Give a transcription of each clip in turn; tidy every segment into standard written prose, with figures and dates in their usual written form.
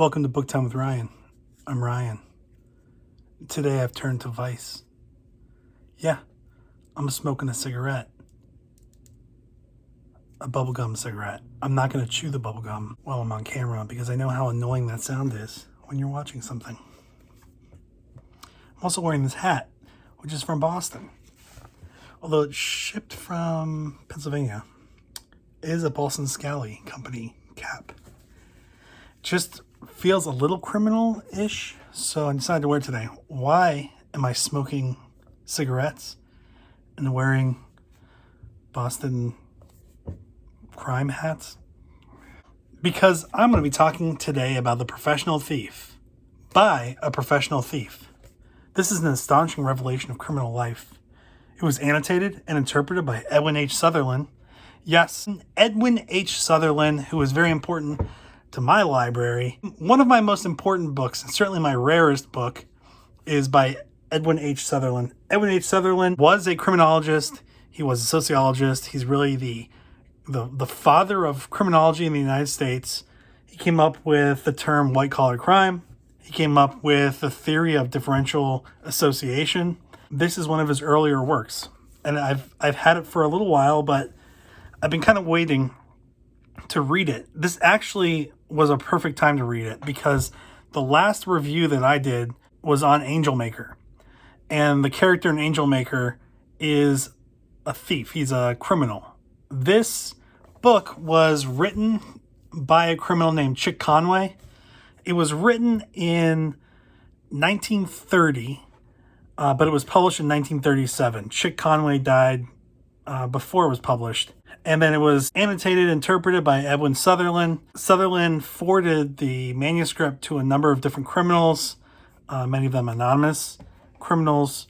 Welcome to Book Time with Ryan. I'm Ryan. Today I've turned to vice. Yeah, I'm smoking a cigarette. A bubblegum cigarette. I'm not going to chew the bubblegum while I'm on camera because I know how annoying that sound is when you're watching something. I'm also wearing this hat, which is from Boston. Although it's shipped from Pennsylvania. It is a Boston Scally Company cap. Just feels a little criminal-ish, so I decided to wear it today. Why am I smoking cigarettes and wearing Boston crime hats? Because I'm going to be talking today about The Professional Thief by a professional thief. This is an astonishing revelation of criminal life. It was annotated and interpreted by Edwin H. Sutherland. Yes, Edwin H. Sutherland, who was very important to my library. One of my most important books, and certainly my rarest book, is by Edwin H. Sutherland. Edwin H. Sutherland was a criminologist. He was a sociologist. He's really the father of criminology in the United States. He came up with the term white-collar crime. He came up with the theory of differential association. This is one of his earlier works, and I've had it for a little while, but I've been kind of waiting to read it. This actually was a perfect time to read it because the last review that I did was on Angel Maker. And the character in Angel Maker is a thief. He's a criminal. This book was written by a criminal named Chic Conway. It was written in 1930, but it was published in 1937. Chic Conway died before it was published. And then it was annotated, interpreted by Edwin Sutherland. Sutherland forwarded the manuscript to a number of different criminals, many of them anonymous criminals,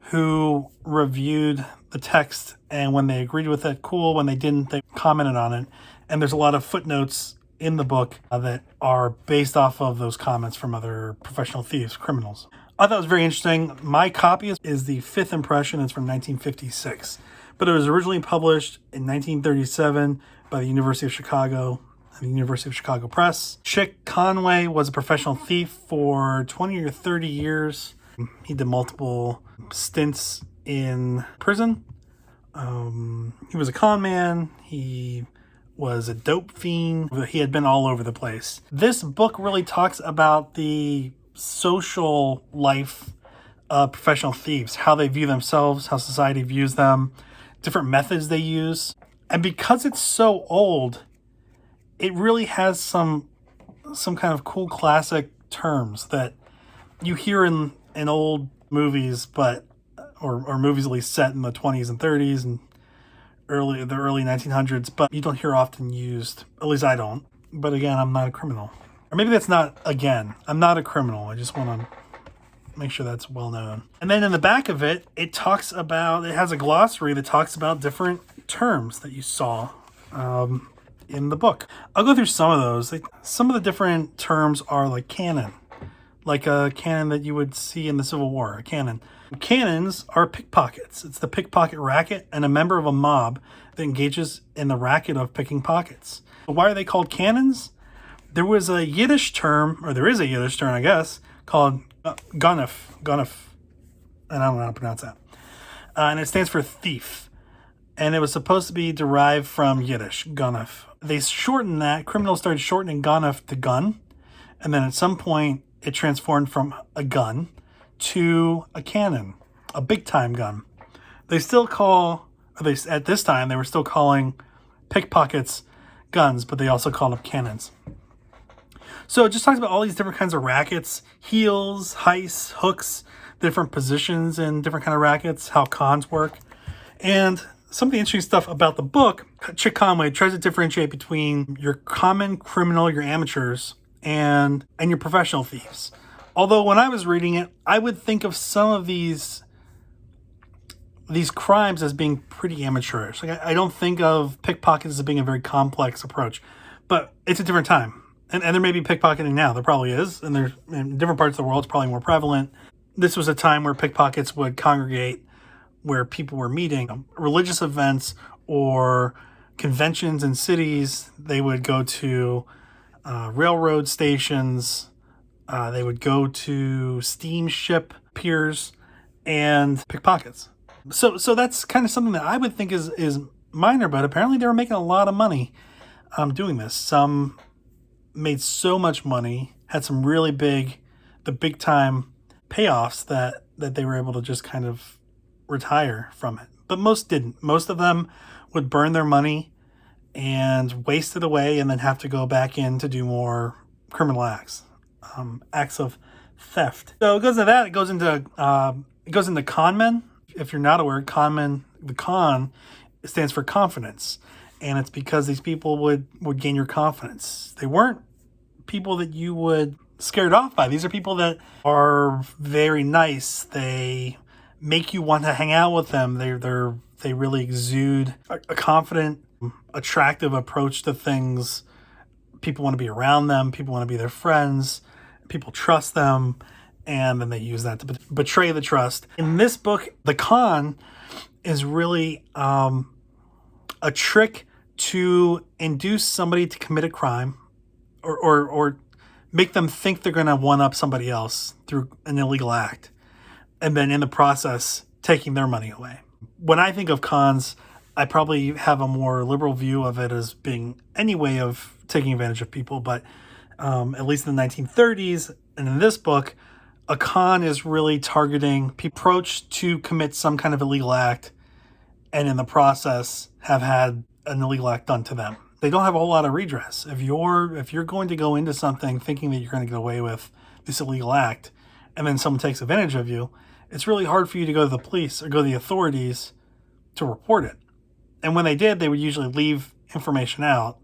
who reviewed the text. And when they agreed with it, cool. When they didn't, they commented on it. And there's a lot of footnotes in the book that are based off of those comments from other professional thieves, criminals. I thought it was very interesting. My copy is the fifth impression. It's from 1956. But it was originally published in 1937 by the University of Chicago and the University of Chicago Press. Chic Conway was a professional thief for 20 or 30 years. He did multiple stints in prison. He was a con man. He was a dope fiend. He had been all over the place. This book really talks about the social life of professional thieves, how they view themselves, how society views them, different methods they use. And because it's so old, it really has some kind of cool classic terms that you hear in old movies, but or movies at least set in the 20s and 30s and the early 1900s, but you don't hear often used. At least I don't. But again, I'm not a criminal. Or maybe that's not again. I'm not a criminal. I just want to make sure that's well known. And then in the back of it, it has a glossary that talks about different terms that you saw in the book. I'll go through some of those. Some of the different terms are like cannon, like a cannon that you would see in the Civil War, a cannon. Cannons are pickpockets. It's the pickpocket racket and a member of a mob that engages in the racket of picking pockets. Why are they called cannons? There is a Yiddish term, I guess, called Gunif, and I don't know how to pronounce that. And it stands for thief. And it was supposed to be derived from Yiddish, Gunif. They shortened that. Criminals started shortening Gunif to gun. And then at some point, it transformed from a gun to a cannon, a big-time gun. At this time, they were still calling pickpockets guns, but they also called them cannons. So it just talks about all these different kinds of rackets, heels, heists, hooks, different positions in different kind of rackets, how cons work. And some of the interesting stuff about the book, Chic Conway tries to differentiate between your common criminal, your amateurs, and your professional thieves. Although when I was reading it, I would think of some of these crimes as being pretty amateurish. Like I don't think of pickpockets as being a very complex approach, but it's a different time. And there may be pickpocketing now. There probably is. And there's in different parts of the world, it's probably more prevalent. This was a time where pickpockets would congregate where people were meeting. Religious events or conventions in cities, they would go to railroad stations. They would go to steamship piers and pickpockets. So that's kind of something that I would think is minor, but apparently they were making a lot of money doing this. Some made so much money, had some really big time payoffs that they were able to just kind of retire from it. But most didn't. Most of them would burn their money and waste it away and then have to go back in to do more criminal acts, acts of theft. So it goes into that. It goes into conmen. If you're not aware, conmen, the con stands for confidence. And it's because these people would gain your confidence. They weren't people that you would scared off by. These are people that are very nice. They make you want to hang out with them. They really exude a confident, attractive approach to things. People want to be around them. People want to be their friends. People trust them. And then they use that to betray the trust. In this book, the con is really a trick to induce somebody to commit a crime or make them think they're going to one-up somebody else through an illegal act, and then in the process taking their money away. When I think of cons, I probably have a more liberal view of it as being any way of taking advantage of people, but at least in the 1930s and in this book, a con is really targeting people approach to commit some kind of illegal act and in the process have had an illegal act done to them. They don't have a whole lot of redress. If you're going to go into something thinking that you're going to get away with this illegal act and then someone takes advantage of you, it's really hard for you to go to the police or go to the authorities to report it. And when they did, they would usually leave information out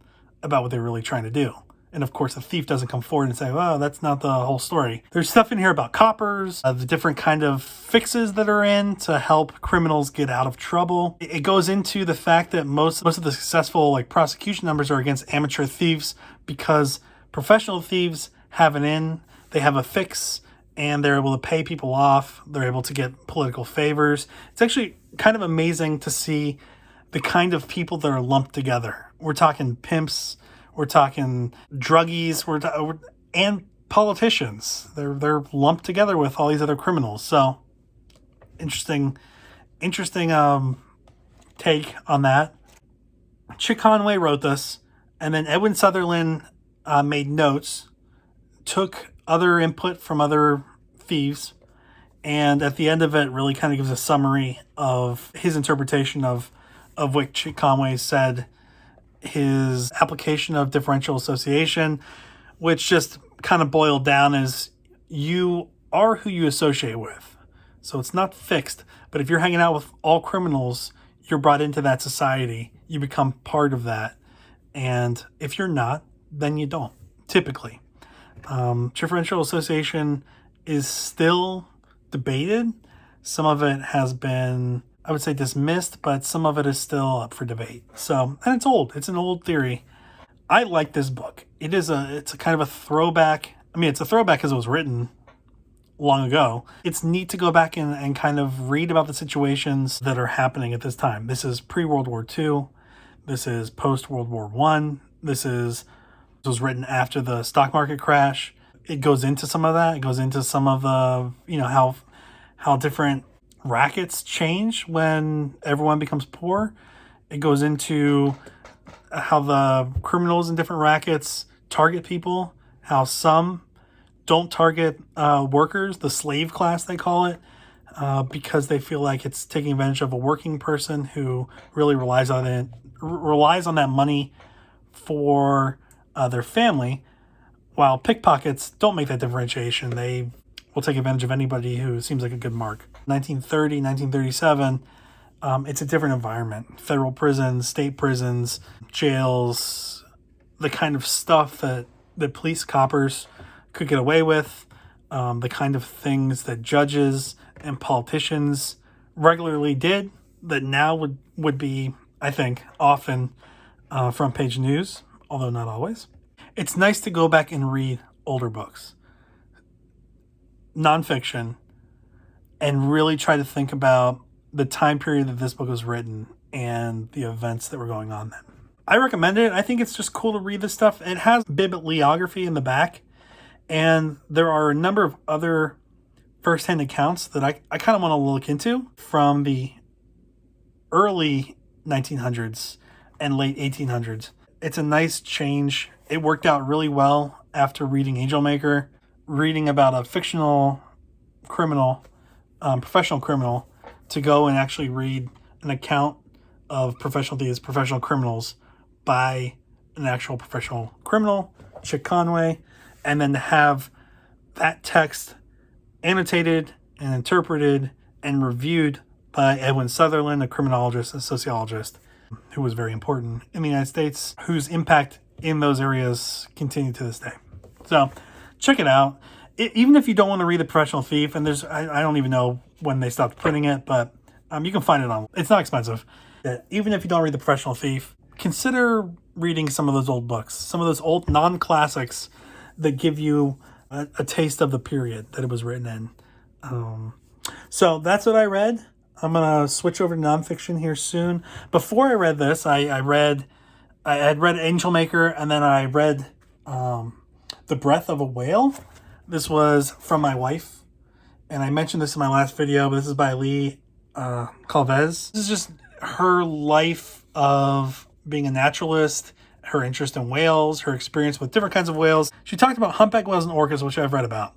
about what they were really trying to do. And of course, the thief doesn't come forward and say, well, that's not the whole story. There's stuff in here about coppers, the different kind of fixes that are in to help criminals get out of trouble. It goes into the fact that most of the successful prosecution numbers are against amateur thieves because professional thieves have an in, they have a fix, and they're able to pay people off. They're able to get political favors. It's actually kind of amazing to see the kind of people that are lumped together. We're talking pimps, we're talking druggies, and politicians. They're lumped together with all these other criminals. So interesting take on that. Chic Conway wrote this, and then Edwin Sutherland made notes, took other input from other thieves, and at the end of it really kind of gives a summary of his interpretation of what Chic Conway said, his application of differential association, which just kind of boiled down as you are who you associate with. So it's not fixed, but if you're hanging out with all criminals, you're brought into that society. You become part of that. And if you're not, then you don't, typically. Differential association is still debated. Some of it has been, I would say, dismissed, but some of it is still up for debate. So, and it's old. It's an old theory. I like this book. It's a kind of a throwback. I mean, it's a throwback because it was written long ago. It's neat to go back and kind of read about the situations that are happening at this time. This is pre-World War II. This is post-World War I. This was written after the stock market crash. It goes into some of that. It goes into some of the, how different rackets change when everyone becomes poor. It goes into how the criminals in different rackets target people, how some don't target workers, the slave class they call it, because they feel like it's taking advantage of a working person who really relies on that money for their family, while pickpockets don't make that differentiation. They will take advantage of anybody who seems like a good mark. 1930, 1937, it's a different environment. Federal prisons, state prisons, jails, the kind of stuff that police coppers could get away with, the kind of things that judges and politicians regularly did that now would be, I think, often front page news, although not always. It's nice to go back and read older books, nonfiction, and really try to think about the time period that this book was written and the events that were going on then. I recommend it. I think it's just cool to read this stuff. It has bibliography in the back, and there are a number of other first-hand accounts that I kind of want to look into from the early 1900s and late 1800s. It's a nice change. It worked out really well after reading Angelmaker, reading about a fictional criminal, professional criminal, to go and actually read an account of professional thieves, professional criminals by an actual professional criminal, Chic Conway, and then to have that text annotated and interpreted and reviewed by Edwin Sutherland, a criminologist and sociologist who was very important in the United States, whose impact in those areas continue to this day. So check it out. Even if you don't want to read The Professional Thief, and I don't even know when they stopped printing it, but you can find it on. It's not expensive. Even if you don't read The Professional Thief, consider reading some of those old books, some of those old non-classics that give you a taste of the period that it was written in. So that's what I read. I'm going to switch over to nonfiction here soon. Before I read this, I had read Angelmaker, and then I read The Breath of a Whale. This was from my wife, and I mentioned this in my last video, but this is by Lee Calvez. This is just her life of being a naturalist, her interest in whales, her experience with different kinds of whales. She talked about humpback whales and orcas, which I've read about.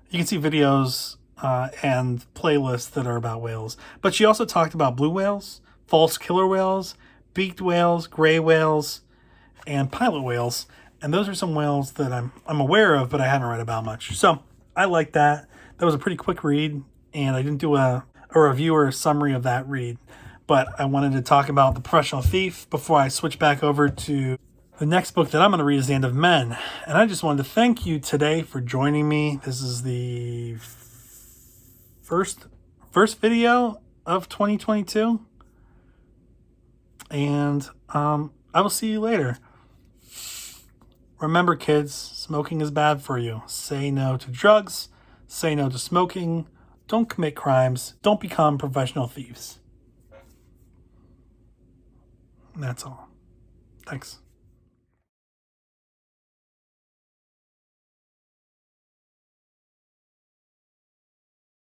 You can see videos and playlists that are about whales. But she also talked about blue whales, false killer whales, beaked whales, gray whales, and pilot whales. And those are some whales that I'm aware of, but I haven't read about much. So I like that. That was a pretty quick read, and I didn't do a review or a summary of that read. But I wanted to talk about The Professional Thief before I switch back over to the next book that I'm going to read is The End of Men. And I just wanted to thank you today for joining me. This is the first video of 2022. And I will see you later. Remember, kids, smoking is bad for you. Say no to drugs. Say no to smoking. Don't commit crimes. Don't become professional thieves. That's all. Thanks.